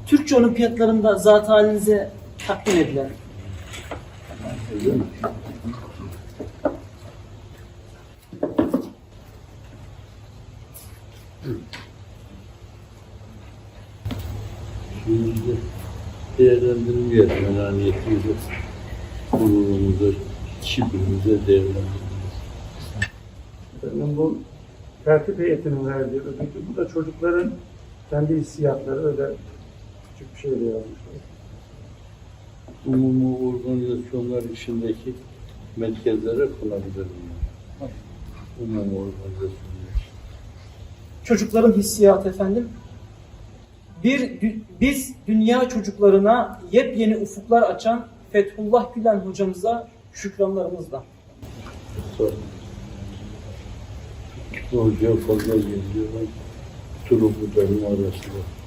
Türkçe olimpiyatlarında zat halinize takdim edilen. Şimdi değerlendirmeyelim. Menaniyetimizi, gururumuzu, kibrimize değerlendirmeyiz. Efendim, bu tertip heyetinin verdiği ödül, bu da çocukların kendi hissiyatları, öyle küçük bir şey de yazmışlar. Umumi organizasyonlar içindeki merkezlere konabilir bunlar. Umumi organizasyonlar. Çocukların hissiyatı efendim. Biz dünya çocuklarına yepyeni ufuklar açan Fethullah Gülen hocamıza şükranlarımızla. Hoca fazla geliyor. Turu budanın arasında.